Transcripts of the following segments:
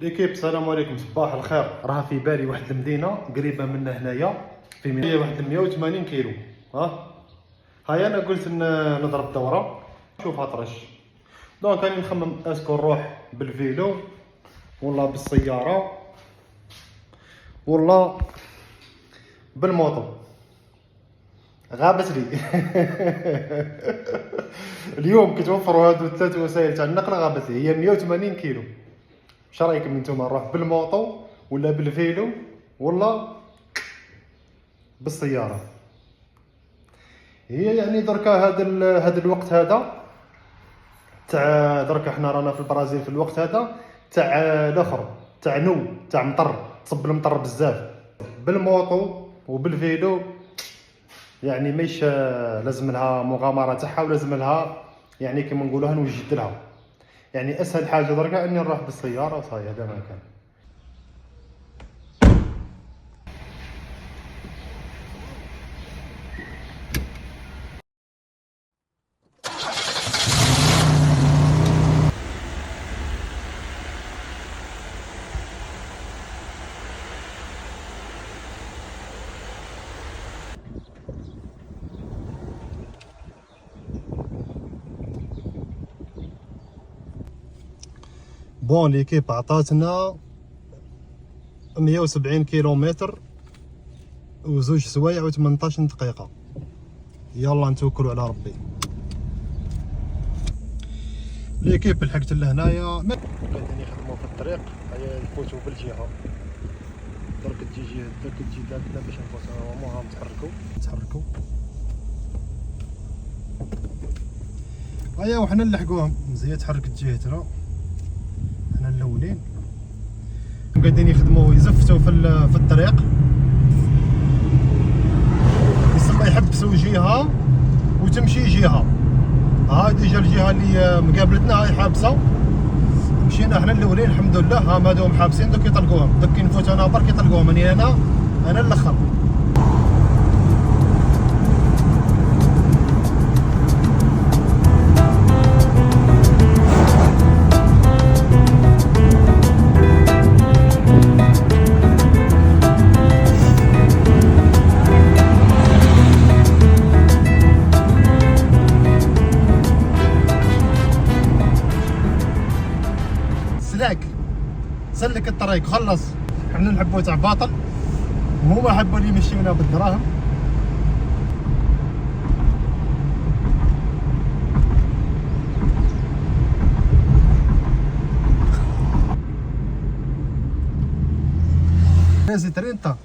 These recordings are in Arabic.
ليكيب السلام عليكم، صباح الخير. راه في بالي واحد المدينه قريبه منا هنايا، في هي واحد 180 كيلو. هاي انا قلت نضرب دوره نشوفها طرش. دونك راني نخمم اسكو نروح بالفيلو ولا بالسياره ولا بالموطو. غابت لي. اليوم كتوفروا هادو الثلاث وسائل تاع النقل، غابت لي هي 180 كيلو. واش رايكم نتوما، نروح بالموطو ولا بالفيلو ولا بالسياره؟ هي يعني دركا هذا الوقت هذا تاع دركا حنا رانا في البرازيل في الوقت هذا تاع الاخر تاع مطر، تصب المطر بزاف. بالموطو وبالفيلو يعني مش لازم لها مغامره تاعها، ولازم لها يعني كيما نقولوها نوجد لها. يعني اسهل حاجه دركا اني نروح بالسياره وصاي، هذا ما كان. بون ليكيب عطاتنا 170 كيلومتر وزوج سوايع و18 دقيقة. يلا نتوكلوا على ربي. ليكيب لحقت لهنايا، قاعدين يخدموا في الطريق. هيا نفوتوا بالجهة، درك تجي داكنا باش نفوتوا. المهم تحركوا هيا وحنا نلحقوهم. مزيان تحركت جهتنا، حنا الاولين. قاعدين يخدموا يزفتوا في الطريق، يسمى يحبسوا جهه وتمشي جهه. ها ديجا الجهه اللي مقابلتنا هاي حابسه، مشينا حنا الاولين الحمد لله. ها هادوهم حابسين، دوك يطلقوهم، دوك نفوت انا برك يطلقوهم. انا الاخر. سلك الطريق خلص. حنا نحبوا تاع باطل، وهما حبوا اللي يمشيونا بالدراهم. نازل 30.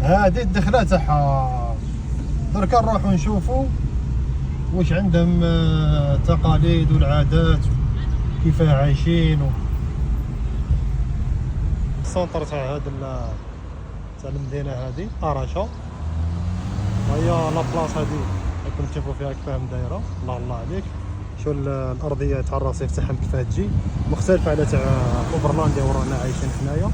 هذه الدخله تاعها. دركا نروحو نشوفو واش عندهم تقاليد والعادات، كيفاه عايشين. السونتر تاع هاد تاع المدينه هادي اراشا. هيا لا بلاصه هادي راكم تشوفوا فيها كيفاه دايره. الله عليك، شو الارضيه تاع الرصيف تاعهم كيفاه تجي مختلفه على تاع اوبرلانديا ورانا عايشين حنايا.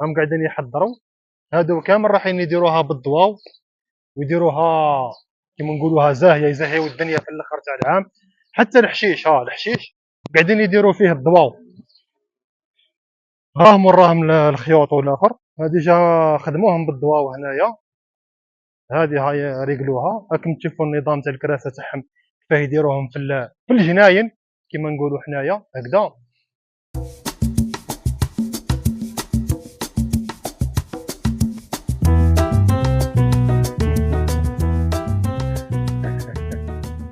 هم قاعدين يحضروا هادو كامل رايحين يديروها بالضواو ويديروها كيما نقولوها زاهيه، يزهيو الدنيا في الاخر تاع العام. حتى الحشيش، الحشيش قاعدين يديروا فيه الضواو، راهم الخيوط والاخر ديجا خدموهم بالضواو هنايا. هذه هاي ريقلوها، راكم تشوفوا النظام تاع الكراسه تاعهم كيفاه يديروهم في الجناين كيما نقولوا حنايا هكذا.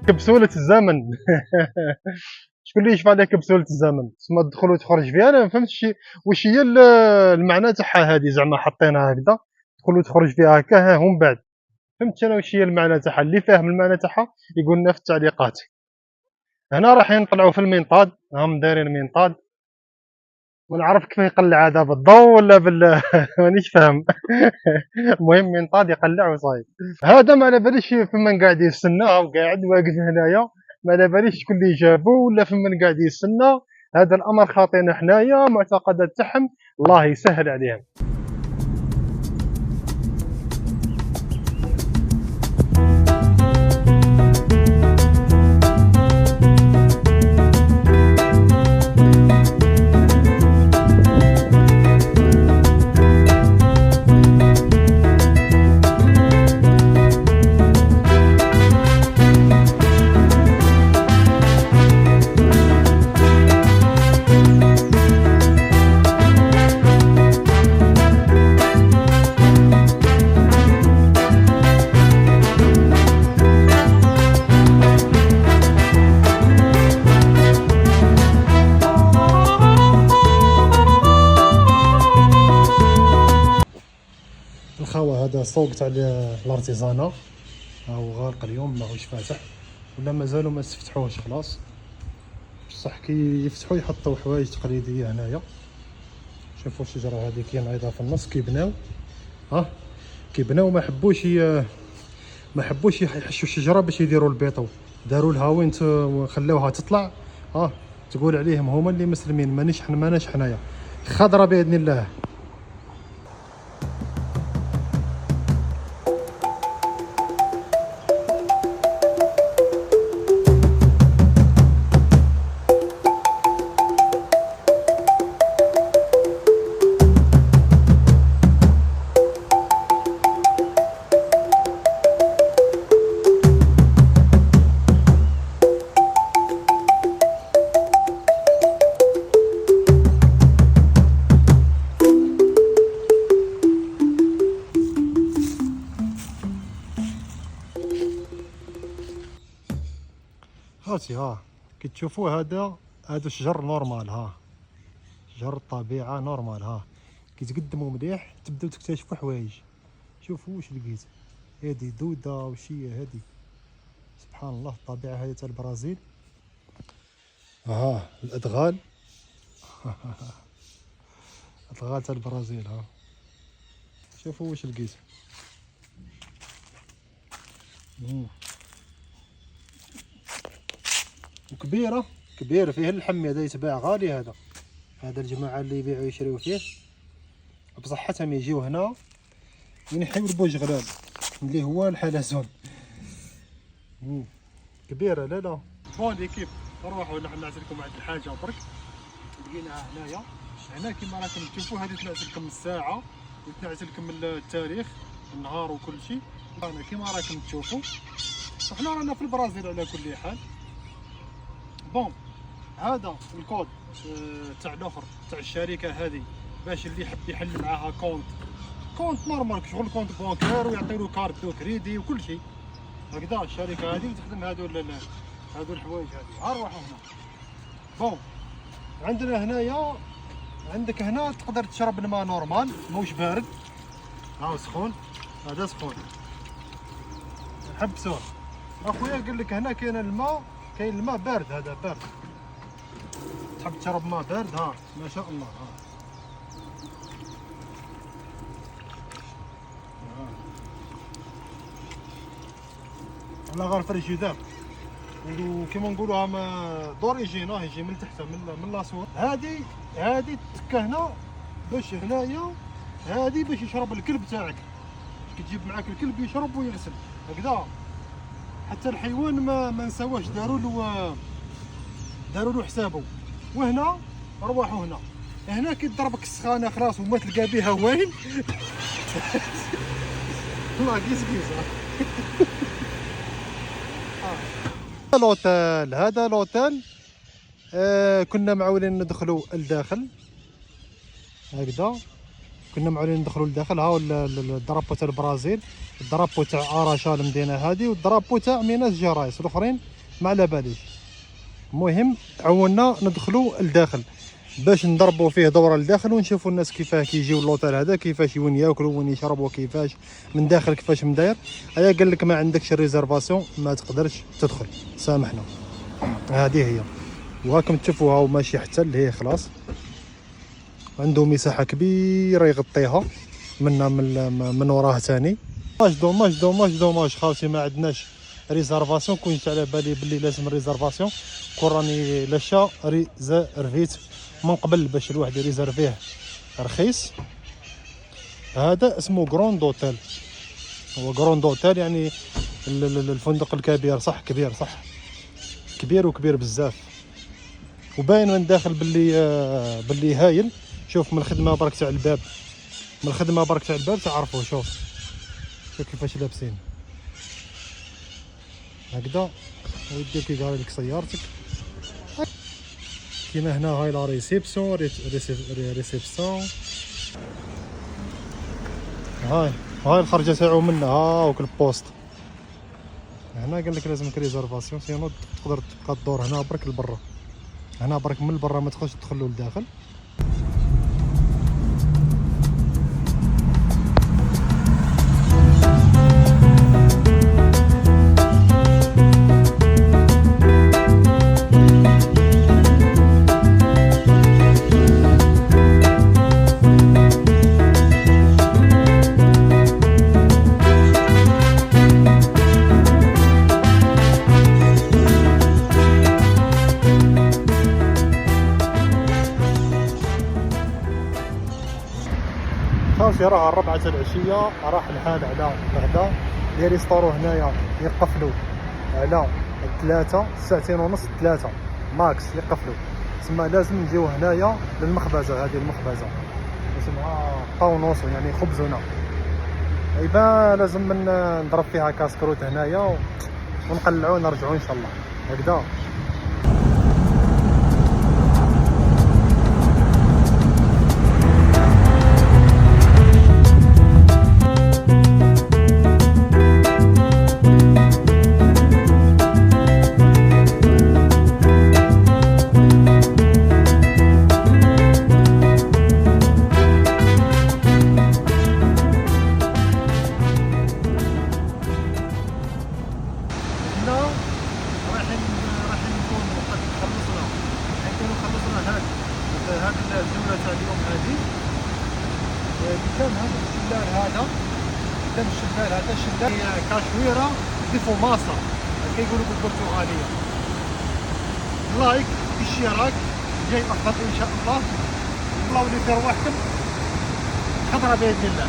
كبسولة الزمن شكون اللي يشفع عليه كبسولة الزمن؟ تسمى تدخل وتخرج فيها. انا ما فهمتش واش هي المعنى تاعها هذه، زعما حطيناها هكذا تدخل وتخرج فيها هكا ها ومن بعد فهمت انا واش هي المعنى تاعها. اللي فاهم المعنى تاعها يقول لنا في التعليقات. هنا رايحين نطلعوا في المنطاد، هم دايرين منطاد ما نعرف كيف يقلع هذا بالضوء ولا مانيش فاهم المهم منطاد يقلع وصايب. هذا ما على باليش فمن قاعد يستنى وقاعد واقف هنايا، ما على باليش شكون اللي جابو ولا فمن قاعد يستنى. هذا الامر خاطينا حنايا، معتقدات تاعهم الله يسهل عليهم. الخوا هذا سوق تاع الارتيزانا، هاو غالق اليوم ماهوش فاتح ولا مازالوا ما استفتحوش خلاص. بصح كي يفتحوا يحطوا حوايج تقليديه هنايا. شوفوا الشجره هذه كاينه في النص كيبناو، كيبناو ما حبوش يحشوا الشجره باش يديروا البيطو، داروا لها وين خلاوها تطلع. تقول عليهم هما اللي مسلمين، ماناش حنايا. خضره باذن الله. هاتي كي تشوفوا هادو شجر نورمال، شجر الطبيعه نورمال. كي تقدموا مليح تبداو تكتشفوا حوايج. شوفوا واش لقيت، هادي دوده واش هي هادي، سبحان الله. الطبيعه هذه تاع البرازيل. الادغال الادغال تاع البرازيل. شوفوا واش لقيت. وكبيره فيه اللحم، هذا يتباع غالي. هذا الجماعه اللي يبيعوا يشريوا فيه بصحتهم يجيو هنا ينحيو البوجغلال اللي هو الحلزون. كبيره. لا بون ليكيب نروحوا نعس لكم واحد الحاجه برك لقيناها هنا كيما راكم تشوفوا. هذه تنعس لكم الساعه وتنعس لكم التاريخ النهار وكل شيء. انا كيما راكم تشوفوا احنا رانا في البرازيل على كل حال. بون هذا الكود تاع الاخر تاع الشركه هذه، باش اللي يحب يحل معاها كونت نورمال شغل كونت بونكير ويعطي له كارت دو كريدي وكل شيء هكذا. الشركه هذه تخدم هادو الحوايج هذه. روحوا هنا. بون عندك هنا تقدر تشرب الماء نورمال موش بارد. سخون، هذا سخون حبسوه. اخويا قال لك هنا كاين الماء بارد، هذا بارد. تحب تشرب ماء بارد ما شاء الله. ولا غير فريجيدار وكيما نقولوها دوريجينا يجي من تحت من لاسور. هادي تكه هنا باش هنايا، هادي باش يشرب الكلب تاعك، كتجيب معاك الكلب يشرب ويغسل هكذا. حتى الحيوان ما نساوهش، داروا له حسابه. وهنا روحوا هنا كي تضربك السخانه خلاص وما تلقى بها وين. والله كيس لوطيل. هذا لوطيل كنا معولين ندخلوا لداخل هكذا، كنا معولين ندخلوا لداخل. ها الدرابو تاع البرازيل، الدرابو تاع اراشا المدينه هذه، والدرابو تاع ميناس جرايس، الاخرين ما على باليش. المهم عاونا ندخلوا لداخل باش نضربوا فيه دوره لداخل ونشوفوا الناس كيفاه كيجيو اللوطيل هذا، كيفاش وين ياكلوا وين يشربوا، كيفاش من داخل كيفاش مداير. هيا قال لك ما عندكش ريزرفاسيون ما تقدرش تدخل، سامحنا. هذه هي، وهاكم تشوفوها وماشي حتى اللي هي خلاص. عنده مساحه كبيره يغطيها من وراه ثاني. دوماج خاوتي ما عندناش ريزرفاسيون. كنت على بالي بلي لازم ريزرفاسيون، كون راني لاشا ريزرفيت من قبل باش الواحد يريزرفيه رخيص. هذا اسمه غروند اوتيل. هو غروند اوتيل يعني الفندق الكبير، صح كبير، صح كبير وكبير بزاف، وباين من داخل باللي هايل. شوف من الخدمه برك تاع الباب، تعرفوا. شوف كيفاش لابسين هكذا، ويديك يقاري لك سيارتك. كيما هنا هاي لا ريسيبسيون، هاي الخرجه تاعو منها. هاك البوست هنا قال لك لازمك ريزرفاسيون، سينو تقدر تبقى تدور هنا برك لبرا. هنا برك من برا ما تخش تدخلوا لداخل. خاوتي راه 4 تاع العشيه، راح الحال على الغدا. لي ريستورو هنايا يقفلوا على 3 ساعتين ونص، 3 ماكس يقفلوا. تسمى لازم نجيو هنايا للمخبزه. هذه المخبزه اسمها طاونوس يعني خبزنا. ايبا لازم نضرب فيها كاسكروت هنايا ونقلعوا ونرجعوا ان شاء الله هكذا. هذه الجولة تاع اليوم هذه قدام هذا الشلال هذا، قدام الشلال هذا شلال كاشويرة دي فوماسا كيقولوا بالبرتغالية. لايك اشتراك جاي افضل ان شاء الله. الله ولي في رواحكم، خضرة باذن الله.